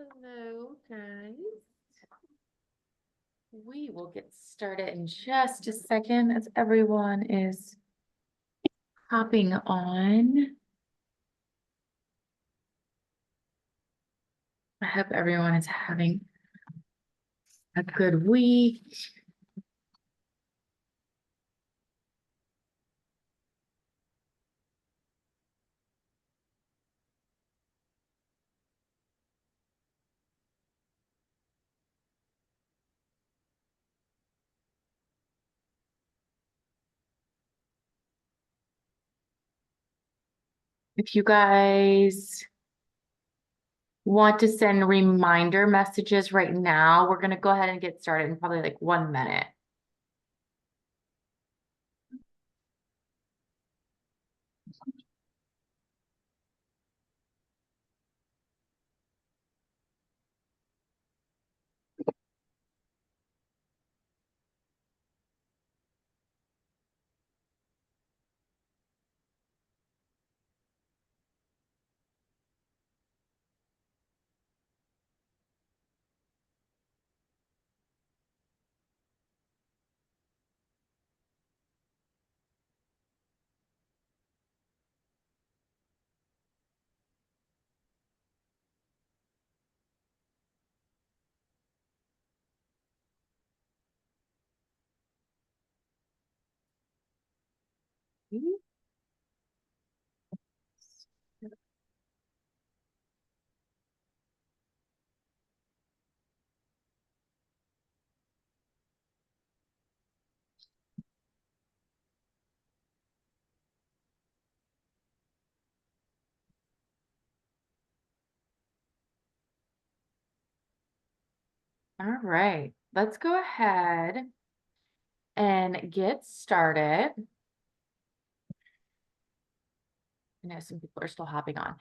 Hello, guys. We will get started in just a second as everyone is hopping on. I hope everyone is having a good week. If you guys want to send reminder messages right now, we're going to go ahead and get started in probably like 1 minute. All right, let's go ahead and get started. I know some people are still hopping on.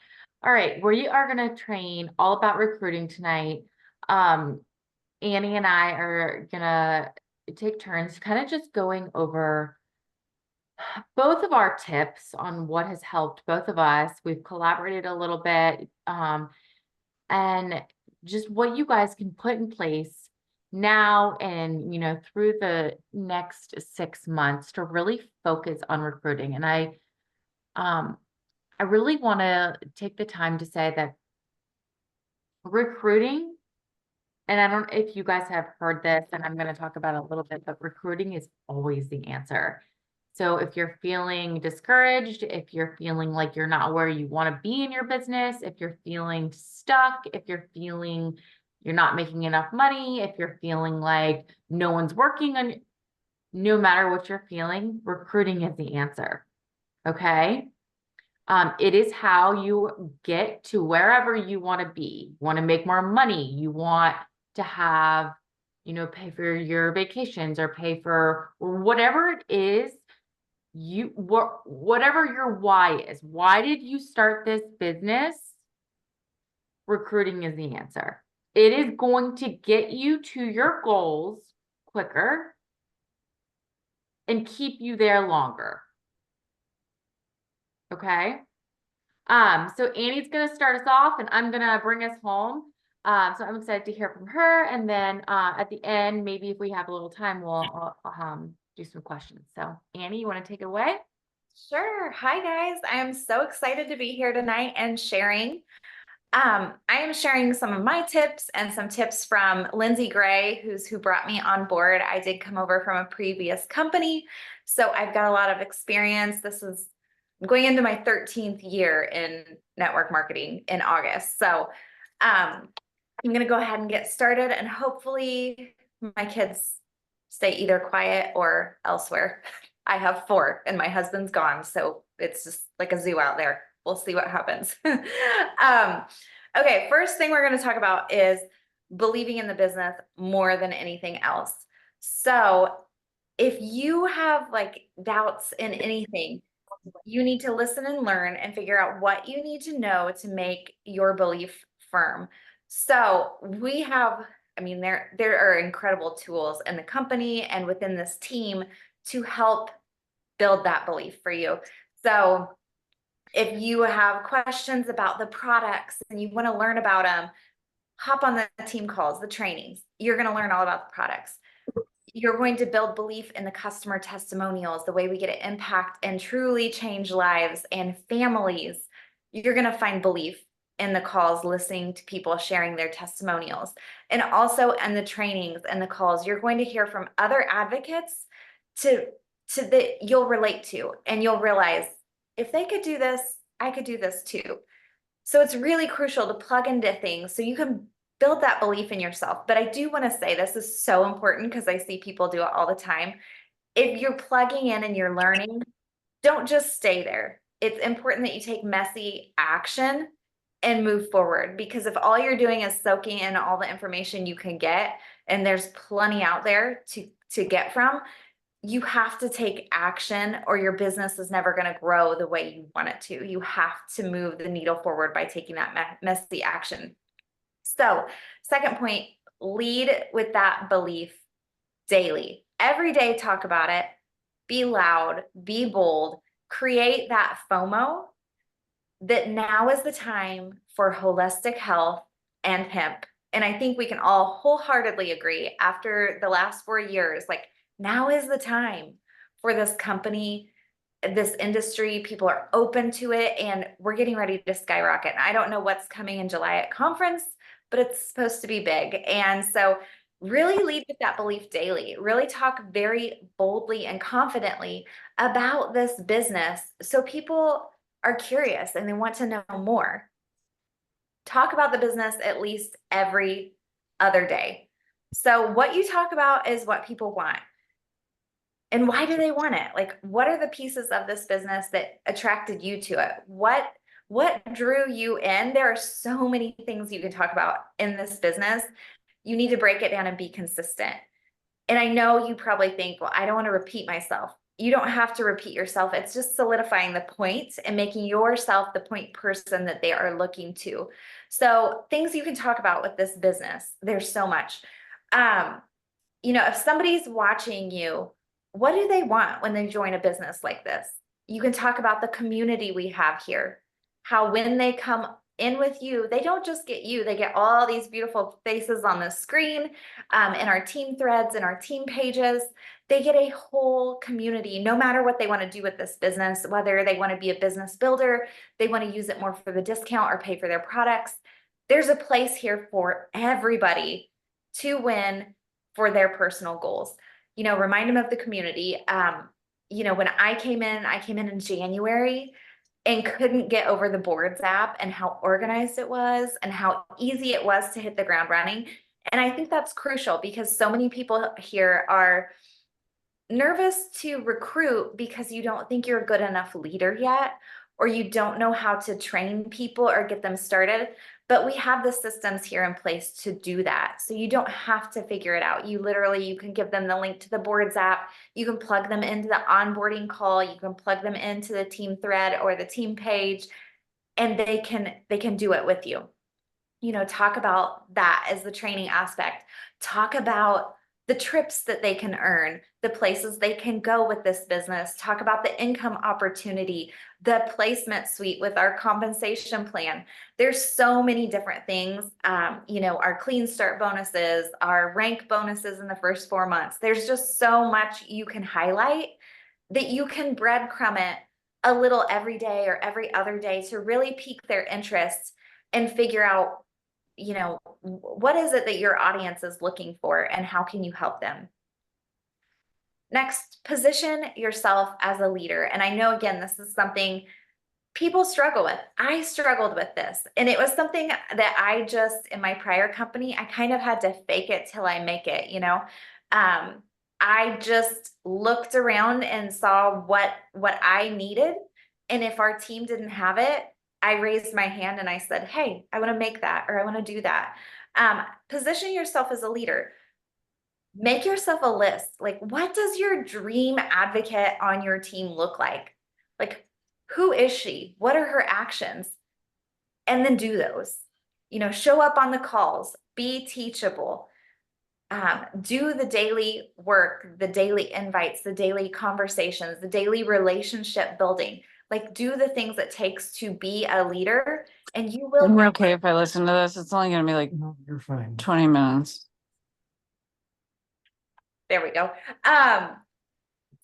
All right, we are going to train all about recruiting tonight. Annie and I are going to take turns kind of just going over both of our tips on what has helped both of us. We've collaborated a little bit, and just what you guys can put in place now and, through the next 6 months to really focus on recruiting. And I really want to take the time to say that recruiting, and I don't know if you guys have heard this, and I'm going to talk about it a little bit, but recruiting is always the answer. So if you're feeling discouraged, if you're feeling like you're not where you want to be in your business, if you're feeling stuck, if you're feeling you're not making enough money, if you're feeling like no one's working on, no matter what you're feeling, recruiting is the answer. Okay. It is how you get to wherever you want to be. You want to make more money. You want to have, pay for your vacations or pay for whatever it is. Whatever your why is. Why did you start this business? Recruiting is the answer. It is going to get you to your goals quicker and keep you there longer. Okay. So Annie's gonna start us off and I'm gonna bring us home. So I'm excited to hear from her. And then at the end, maybe if we have a little time, we'll do some questions. So Annie, you want to take it away? Sure. Hi, guys. I am so excited to be here tonight and sharing. I am sharing some of my tips and some tips from Lindsay Gray, who brought me on board. I did come over from a previous company, so I've got a lot of experience. I'm going into my 13th year in network marketing in August. So I'm going to go ahead and get started, and hopefully my kids stay either quiet or elsewhere. I have 4 and my husband's gone, so it's just like a zoo out there. We'll see what happens. Okay, first thing we're going to talk about is believing in the business more than anything else. So if you have like doubts in anything, you need to listen and learn and figure out what you need to know to make your belief firm. So we have, there are incredible tools in the company and within this team to help build that belief for you. So if you have questions about the products and you want to learn about them, hop on the team calls, the trainings. You're going to learn all about the products. You're going to build belief in the customer testimonials, the way we get to impact and truly change lives and families. You're going to find belief in the calls, listening to people sharing their testimonials. And also in the trainings and the calls, you're going to hear from other advocates that you'll relate to, and you'll realize, if they could do this, I could do this too. So it's really crucial to plug into things so you can build that belief in yourself. But I do want to say this is so important because I see people do it all the time. If you're plugging in and you're learning, don't just stay there. It's important that you take messy action and move forward, because if all you're doing is soaking in all the information you can get, and there's plenty out there to get from, you have to take action or your business is never going to grow the way you want it to. You have to move the needle forward by taking that messy action. So, second point, lead with that belief daily. Every day, talk about it. Be loud, be bold, create that FOMO that now is the time for holistic health and hemp. And I think we can all wholeheartedly agree after the last 4 years, like, now is the time for this company, this industry. People are open to it, and we're getting ready to skyrocket. I don't know what's coming in July at conference, but it's supposed to be big. And so really lead with that belief daily. Really talk very boldly and confidently about this business so people are curious and they want to know more. Talk about the business at least every other day. So what you talk about is what people want. And why do they want it? Like, what are the pieces of this business that attracted you to it? What drew you in? There are so many things you can talk about in this business. You need to break it down and be consistent. And I know you probably think, well, I don't want to repeat myself. You don't have to repeat yourself. It's just solidifying the point and making yourself the point person that they are looking to. So things you can talk about with this business, there's so much. If somebody's watching you, what do they want when they join a business like this? You can talk about the community we have here, how when they come in with you, they don't just get you, they get all these beautiful faces on the screen, in our team threads and our team pages. They get a whole community, no matter what they want to do with this business, whether they want to be a business builder, they want to use it more for the discount or pay for their products. There's a place here for everybody to win for their personal goals. Remind them of the community. When I came in January and couldn't get over the boards app and how organized it was and how easy it was to hit the ground running. And I think that's crucial because so many people here are nervous to recruit because you don't think you're a good enough leader yet, or you don't know how to train people or get them started. But we have the systems here in place to do that. So you don't have to figure it out. You can give them the link to the boards app. You can plug them into the onboarding call. You can plug them into the team thread or the team page, and they can do it with you. Talk about that as the training aspect. Talk about the trips that they can earn, the places they can go with this business. Talk about the income opportunity, the placement suite with our compensation plan. There's so many different things. Our clean start bonuses, our rank bonuses in the first 4 months. There's just so much you can highlight that you can breadcrumb it a little every day or every other day to really pique their interest and figure out, what is it that your audience is looking for and how can you help them? Next, position yourself as a leader. And I know, again, this is something people struggle with. I struggled with this, and it was something that I just, in my prior company, I kind of had to fake it till I make it, I just looked around and saw what I needed. And if our team didn't have it, I raised my hand and I said, hey, I want to make that, or I want to do that. Position yourself as a leader. Make yourself a list. Like, what does your dream advocate on your team look like? Like, who is she? What are her actions? And then do those. Show up on the calls, be teachable, do the daily work, the daily invites, the daily conversations, the daily relationship building. Like, do the things it takes to be a leader, and you will I'm grow. okay if I listen to this. It's only gonna be like No, you're fine. 20 minutes. There we go.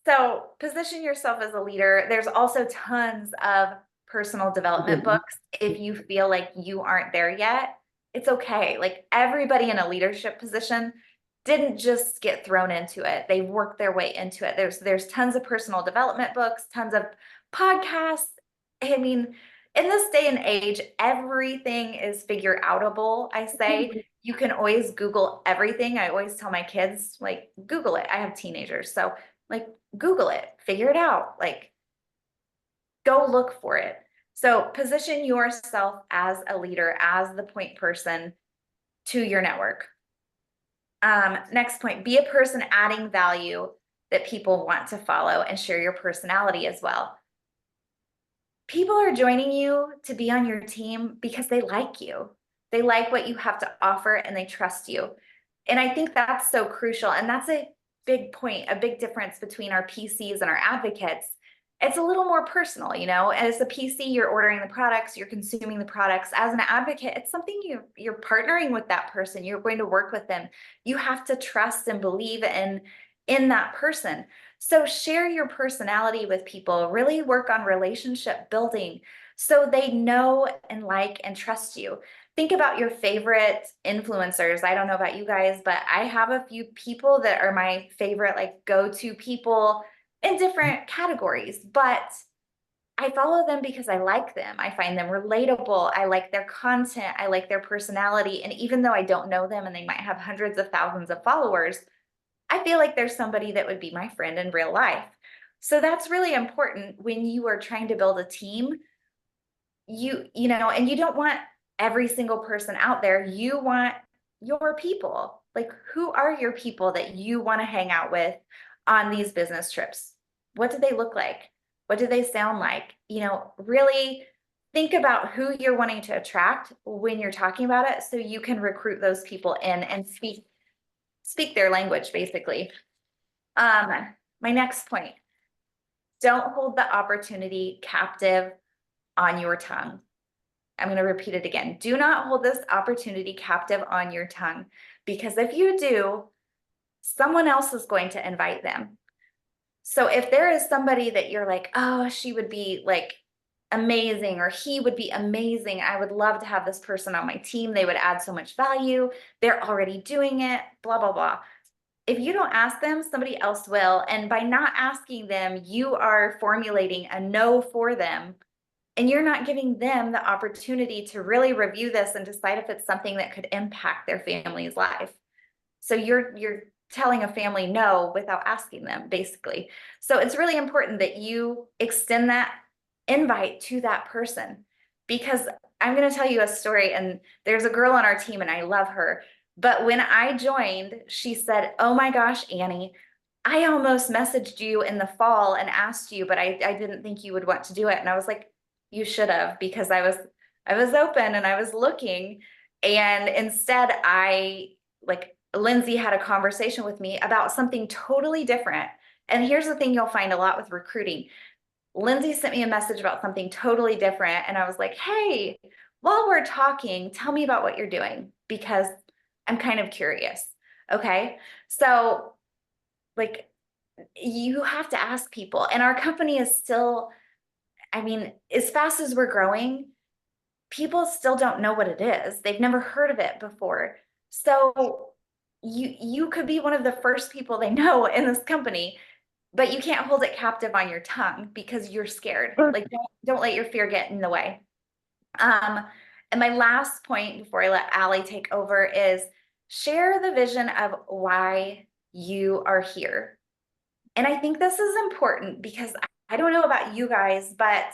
So position yourself as a leader. There's also tons of personal development books. If you feel like you aren't there yet, it's okay. Like, everybody in a leadership position didn't just get thrown into it. They worked their way into it. There's tons of personal development books, tons of podcasts. I mean, in this day and age, everything is figure outable, I say. You can always Google everything. I always tell my kids, like, Google it. I have teenagers, so like, Google it, figure it out, like, go look for it. So position yourself as a leader, as the point person to your network. Next point, be a person adding value that people want to follow, and share your personality as well. People are joining you to be on your team because they like you. They like what you have to offer, and they trust you. And I think that's so crucial. And that's a big point, a big difference between our PCs and our advocates. It's a little more personal, you know. As a PC, you're ordering the products, you're consuming the products. As an advocate, it's something you're partnering with that person. You're going to work with them. You have to trust and believe in that person. So share your personality with people. Really work on relationship building so they know and like and trust you. Think about your favorite influencers. I don't know about you guys, but I have a few people that are my favorite, like, go-to people in different categories, but I follow them because I like them. I find them relatable. I like their content. I like their personality. And even though I don't know them and they might have hundreds of thousands of followers, I feel like there's somebody that would be my friend in real life. So that's really important when you are trying to build a team. You know, and you don't want every single person out there. You want your people. Like, who are your people that you want to hang out with on these business trips? What do they look like? What do they sound like? You know, really think about who you're wanting to attract when you're talking about it, so you can recruit those people in and speak their language, basically. My next point, don't hold the opportunity captive on your tongue. I'm going to repeat it again. Do not hold this opportunity captive on your tongue, because if you do, someone else is going to invite them. So if there is somebody that you're like, oh, she would be like amazing, or he would be amazing, I would love to have this person on my team, they would add so much value, they're already doing it, blah, blah, blah. If you don't ask them, somebody else will. And by not asking them, you are formulating a no for them. And you're not giving them the opportunity to really review this and decide if it's something that could impact their family's life. So you're telling a family no without asking them, basically. So it's really important that you extend that invite to that person, because I'm going to tell you a story. And there's a girl on our team and I love her. But when I joined, she said, oh my gosh, Annie, I almost messaged you in the fall and asked you, but I didn't think you would want to do it. And I was like, you should have, because I was open and I was looking. And instead, Lindsay had a conversation with me about something totally different. And here's the thing you'll find a lot with recruiting. Lindsay sent me a message about something totally different. And I was like, hey, while we're talking, tell me about what you're doing, because I'm kind of curious. Okay. So, like, you have to ask people. And our company is still, I mean, as fast as we're growing, people still don't know what it is. They've never heard of it before. So you could be one of the first people they know in this company, but you can't hold it captive on your tongue because you're scared. Like, don't let your fear get in the way. And my last point before I let Allie take over is share the vision of why you are here. And I think this is important because I don't know about you guys, but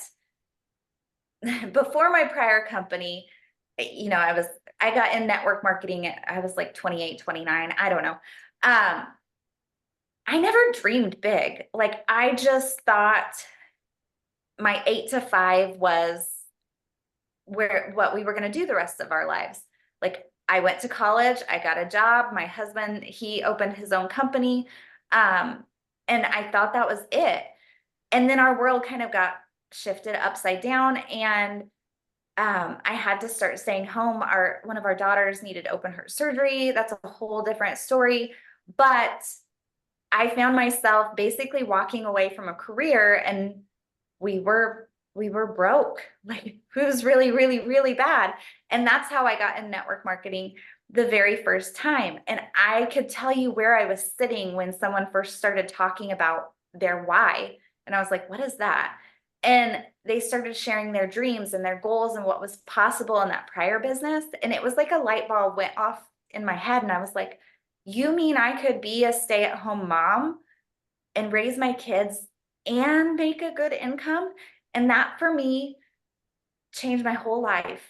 before my prior company, you know, I got in network marketing. I was like 28, 29. I don't know. I never dreamed big. Like, I just thought my 8 to 5 was what we were going to do the rest of our lives. Like, I went to college, I got a job. My husband, he opened his own company. And I thought that was it. And then our world kind of got shifted upside down, and I had to start staying home. One of our daughters needed open heart surgery. That's a whole different story. But I found myself basically walking away from a career, and we were broke. Like, it was really, really, really bad. And that's how I got in network marketing the very first time. And I could tell you where I was sitting when someone first started talking about their why. And I was like, what is that? And they started sharing their dreams and their goals and what was possible in that prior business. And it was like a light bulb went off in my head. And I was like, you mean I could be a stay-at-home mom and raise my kids and make a good income? And that for me changed my whole life.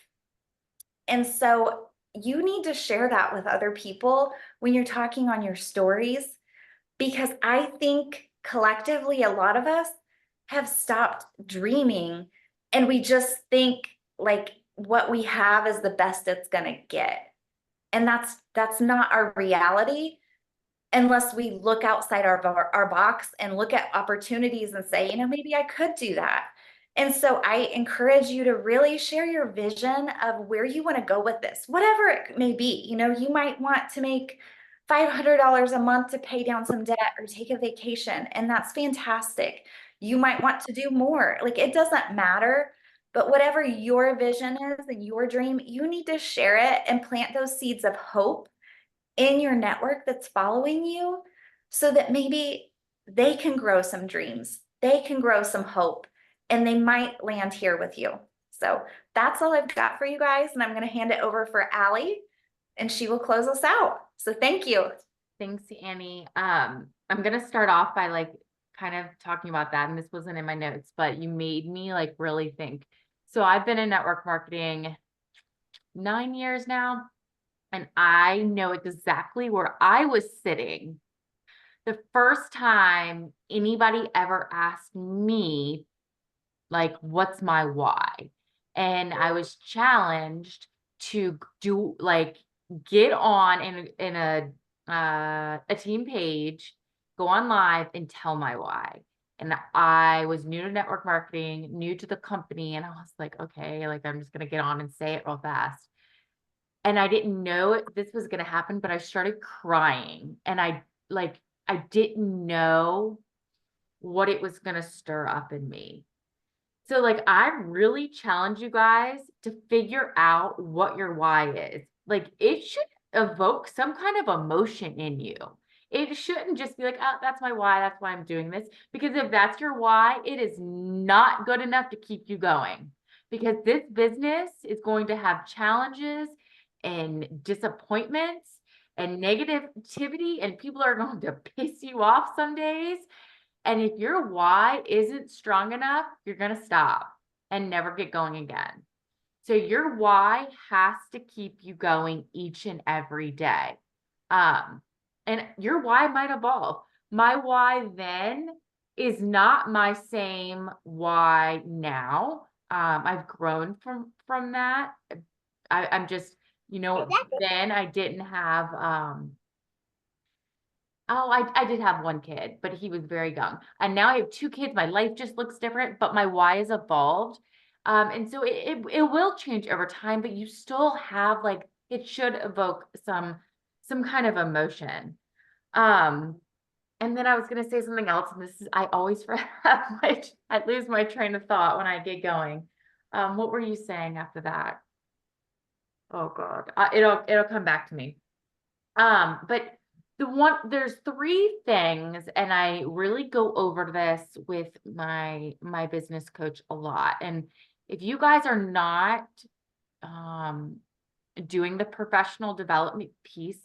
And so you need to share that with other people when you're talking on your stories, because I think collectively, a lot of us have stopped dreaming, and we just think like what we have is the best it's going to get. And that's not our reality, unless we look outside our box and look at opportunities and say, maybe I could do that. And so I encourage you to really share your vision of where you want to go with this, whatever it may be. You might want to make $500 a month to pay down some debt or take a vacation, and that's fantastic. You might want to do more. Like, it doesn't matter. But whatever your vision is and your dream, you need to share it and plant those seeds of hope in your network that's following you, so that maybe they can grow some dreams, they can grow some hope, and they might land here with you. So that's all I've got for you guys. And I'm going to hand it over for Allie, and she will close us out. So thank you. Thanks, Annie. I'm gonna start off by like kind of talking about that, and this wasn't in my notes, but you made me like really think. So I've been in network marketing 9 years now, and I know exactly where I was sitting the first time anybody ever asked me, like, what's my why? And I was challenged to do like get on in a team page, go on live and tell my why. And I was new to network marketing, new to the company, and I was like, okay, like I'm just gonna get on and say it real fast. And I didn't know this was gonna happen, but I started crying, and I didn't know what it was gonna stir up in me. So like, I really challenge you guys to figure out what your why is. Like, it should evoke some kind of emotion in you. It shouldn't just be like, oh, that's my why, that's why I'm doing this. Because if that's your why, it is not good enough to keep you going. Because this business is going to have challenges and disappointments and negativity, and people are going to piss you off some days. And if your why isn't strong enough, you're going to stop and never get going again. So your why has to keep you going each and every day. And your why might evolve. My why then is not my same why now. I've grown from that. I'm just, then I didn't have, I did have one kid, but he was very young. And now I have 2 kids. My life just looks different, but my why has evolved. And so it will change over time, but you still have like, it should evoke some kind of emotion. And then I was going to say something else, and this is, I always forget I lose my train of thought when I get going. What were you saying after that? Oh God, it'll come back to me. But there's 3 things, and I really go over this with my business coach a lot. And if you guys are not doing the professional development piece,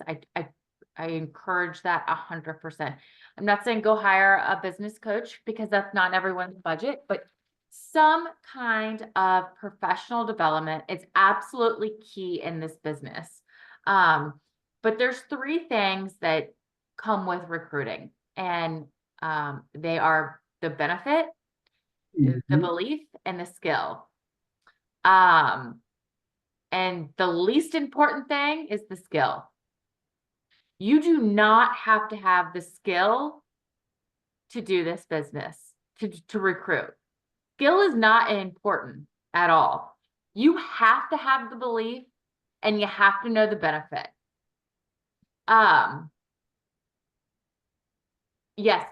I encourage that 100%. I'm not saying go hire a business coach, because that's not everyone's budget, but some kind of professional development is absolutely key in this business. But there's 3 things that come with recruiting, and they are the benefit, the belief, and the skill. And the least important thing is the skill. You do not have to have the skill to do this business, to recruit. skill is not important at all. You have to have the belief and you have to know the benefit. Yes,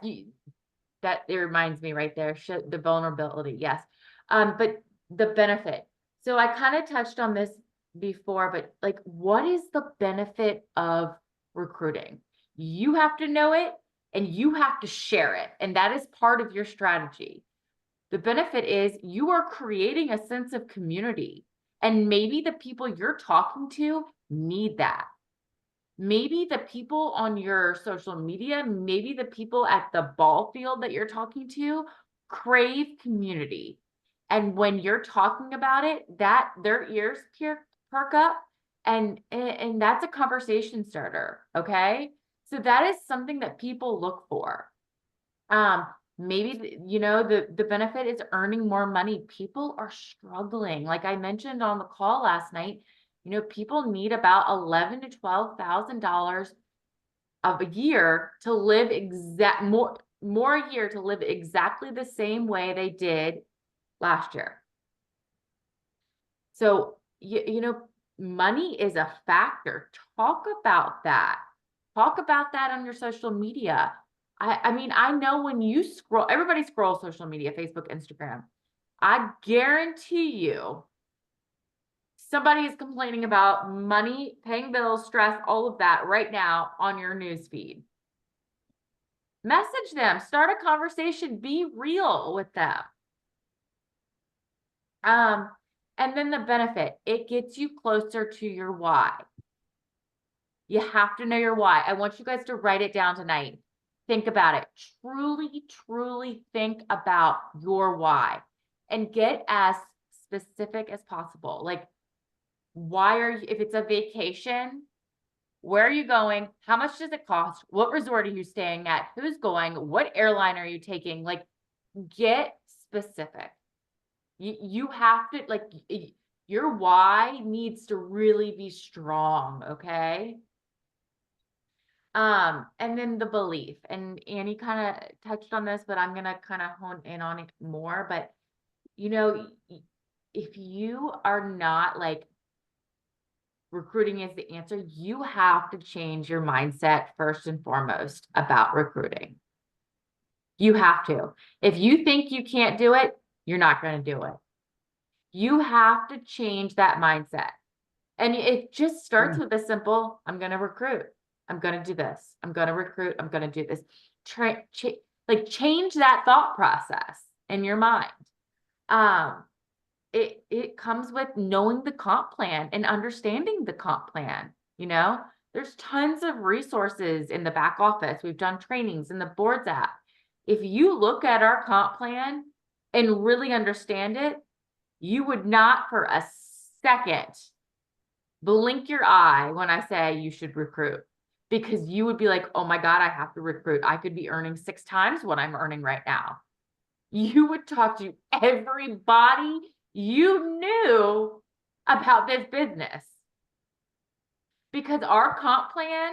that it reminds me right there, the vulnerability, yes. But the benefit. So I kind of touched on this before, but like, what is the benefit of recruiting? You have to know it and you have to share it. And that is part of your strategy. The benefit is you are creating a sense of community. And maybe the people you're talking to need that. Maybe the people on your social media, maybe the people at the ball field that you're talking to crave community. And when you're talking about it, that their ears perk up and that's a conversation starter. Okay. So that is something that people look for. Maybe, the benefit is earning more money. People are struggling. Like I mentioned on the call last night, people need about $11,000 to $12,000 of a year to live more a year to live exactly the same way they did last year. So, money is a factor. Talk about that. Talk about that on your social media. I mean, I know when you scroll, everybody scrolls social media, Facebook, Instagram. I guarantee you somebody is complaining about money, paying bills, stress, all of that right now on your news feed. Message them, start a conversation, be real with them. And then the benefit, it gets you closer to your why. You have to know your why. I want you guys to write it down tonight. Think about it. Truly, truly think about your why and get as specific as possible. Like, why are you, if it's a vacation, where are you going? How much does it cost? What resort are you staying at? Who's going? What airline are you taking? Like, get specific. You have to, like, your why needs to really be strong, okay? And then the belief, and Annie kind of touched on this, but I'm gonna kind of hone in on it more. But if you are not like recruiting is the answer, you have to change your mindset first and foremost about recruiting. You have to. If you think you can't do it, you're not going to do it. You have to change that mindset. And it just starts with a simple, I'm going to recruit. I'm going to do this. I'm going to recruit. I'm going to do this. Change that thought process in your mind. It comes with knowing the comp plan and understanding the comp plan. There's tons of resources in the back office. We've done trainings in the boards app. If you look at our comp plan and really understand it, you would not for a second blink your eye when I say you should recruit, because you would be like, oh my God, I have to recruit. I could be earning 6 times what I'm earning right now. You would talk to everybody you knew about this business, because our comp plan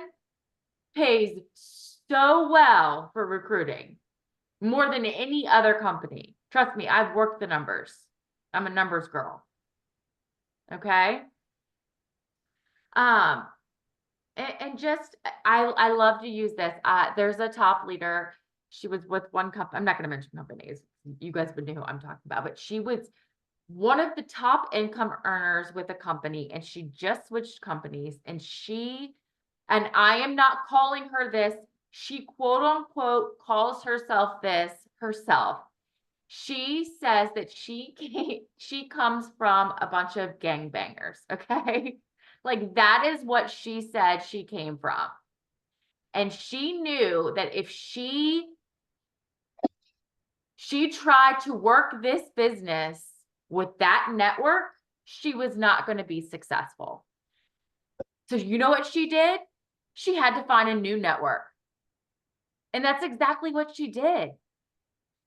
pays so well for recruiting, more than any other company. Trust me, I've worked the numbers. I'm a numbers girl. Okay. And just, I love to use this. There's a top leader. She was with one company. I'm not going to mention companies. You guys would know who I'm talking about, but she was one of the top income earners with a company, and she just switched companies, and I am not calling her this. She quote unquote calls herself this herself. She says that she comes from a bunch of gangbangers. Okay. Like, that is what she said she came from. And she knew that if she tried to work this business with that network, she was not going to be successful. So you know what she did? She had to find a new network. And that's exactly what she did.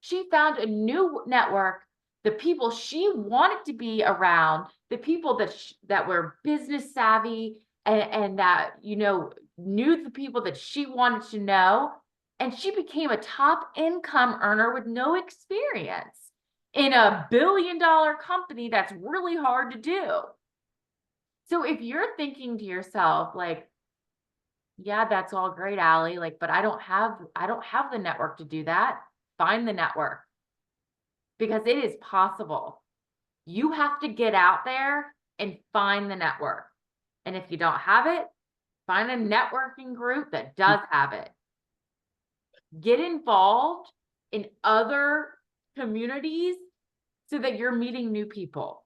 She found a new network, the people she wanted to be around, the people that were business savvy and that, knew the people that she wanted to know. And she became a top income earner with no experience. in a billion-dollar company that's really hard to do. So if you're thinking to yourself, like, yeah, that's all great, Allie, like, but I don't have the network to do that. Find the network because it is possible. You have to get out there and find the network. And if you don't have it, find a networking group that does have it. Get involved in other communities so that you're meeting new people.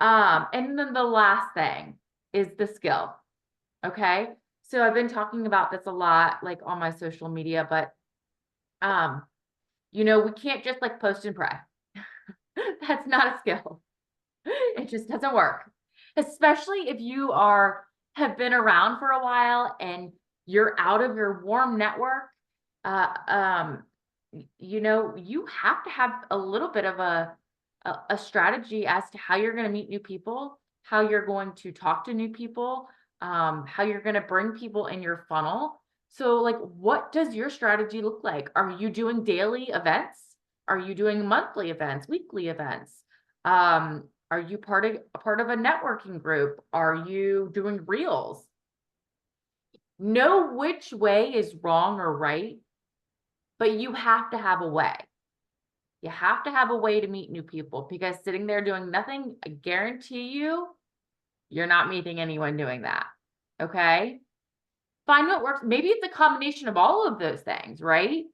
And then the last thing is the skill. Okay. So I've been talking about this a lot, like on my social media, but, you know, we can't just like post and pray. That's not a skill. It just doesn't work, especially if you have been around for a while and you're out of your warm network. You know, you have to have a little bit of a strategy as to how you're going to meet new people, how you're going to talk to new people, how you're going to bring people in your funnel. So like, what does your strategy look like? Are you doing daily events? Are you doing monthly events, weekly events? Are you part of a networking group? Are you doing reels? Know which way is wrong or right, but you have to have a way. You have to have a way to meet new people because sitting there doing nothing, I guarantee you, you're not meeting anyone doing that. Okay. Find what works. Maybe it's a combination of all of those things, right?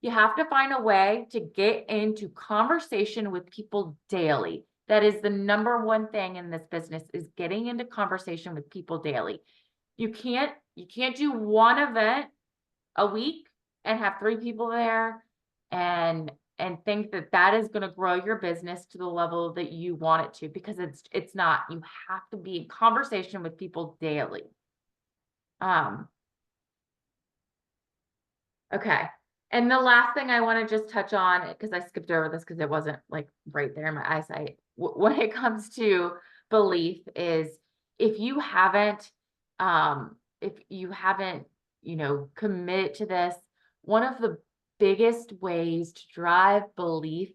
You have to find a way to get into conversation with people daily. That is the number one thing in this business, is getting into conversation with people daily. You can't do one event a week and have 3 people there and think that is going to grow your business to the level that you want it to, because it's not. You have to be in conversation with people daily. Okay. And the last thing I want to just touch on, because I skipped over this because it wasn't like right there in my eyesight, when it comes to belief, is if you haven't, you know, committed to this, one of the biggest ways to drive belief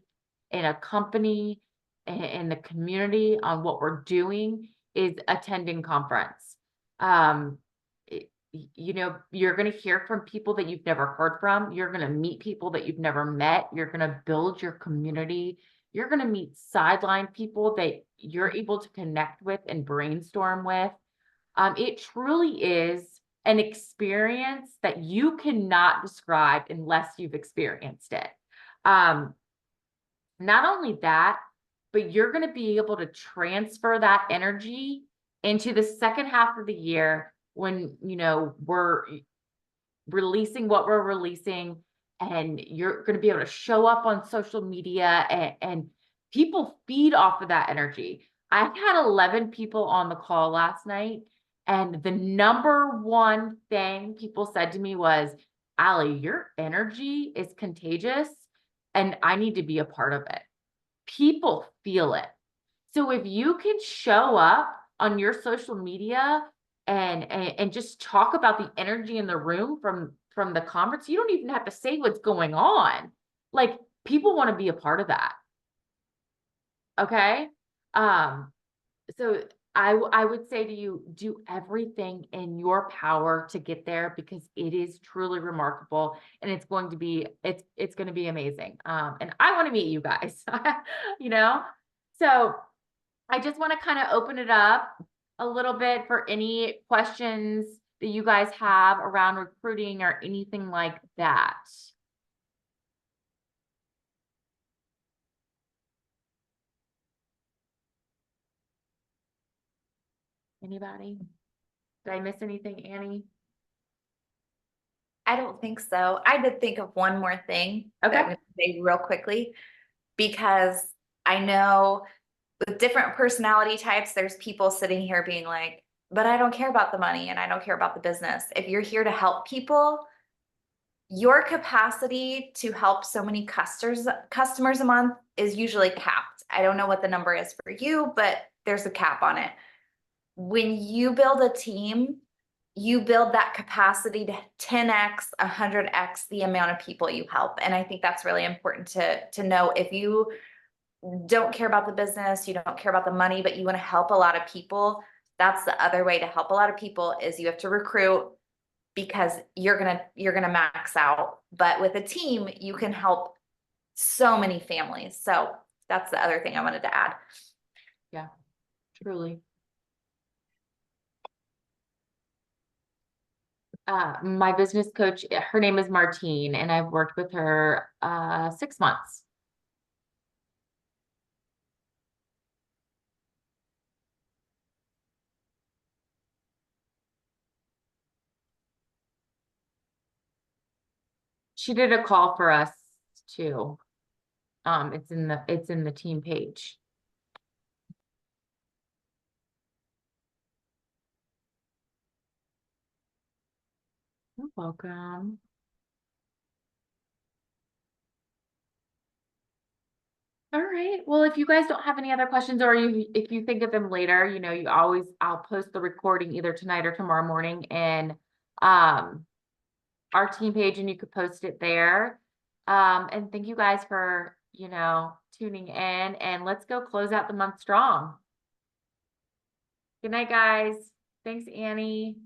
in a company, in the community on what we're doing, is attending conference. You know, you're going to hear from people that you've never heard from. You're going to meet people that you've never met. You're going to build your community. You're going to meet sideline people that you're able to connect with and brainstorm with. It truly is an experience that you cannot describe unless you've experienced it. Not only that, but you're going to be able to transfer that energy into the second half of the year when, you know, we're releasing what we're releasing, and you're going to be able to show up on social media and people feed off of that energy. I had 11 people on the call last night, and the number one thing people said to me was, Allie, your energy is contagious and I need to be a part of it. People feel it. So if you can show up on your social media and just talk about the energy in the room from the conference, you don't even have to say what's going on. Like, people want to be a part of that. Okay. So I would say to you, do everything in your power to get there, because it is truly remarkable and it's going to be amazing. And I want to meet you guys, you know? So I just want to kind of open it up a little bit for any questions that you guys have around recruiting or anything like that. Anybody? Did I miss anything, Annie? I don't think so. I did think of one more thing that I'm Okay. going to say real quickly, because I know with different personality types, there's people sitting here being like, but I don't care about the money and I don't care about the business. If you're here to help people, your capacity to help so many customers a month is usually capped. I don't know what the number is for you, but there's a cap on it. When you build a team you build that capacity to 10x, 100x the amount of people you help. And I think that's really important to know. If you don't care about the business, you don't care about the money, but you want to help a lot of people, that's the other way to help a lot of people is you have to recruit because you're gonna max out. But with a team, you can help so many families. So that's the other thing I wanted to add. Yeah, truly. My business coach, her name is Martine, and I've worked with her 6 months. She did a call for us too. It's in the team page. You're welcome. All right. Well, if you guys don't have any other questions, or if you think of them later, you know, I'll post the recording either tonight or tomorrow morning in our team page, and you could post it there. And thank you guys for, you know, tuning in, and let's go close out the month strong. Good night, guys. Thanks, Annie.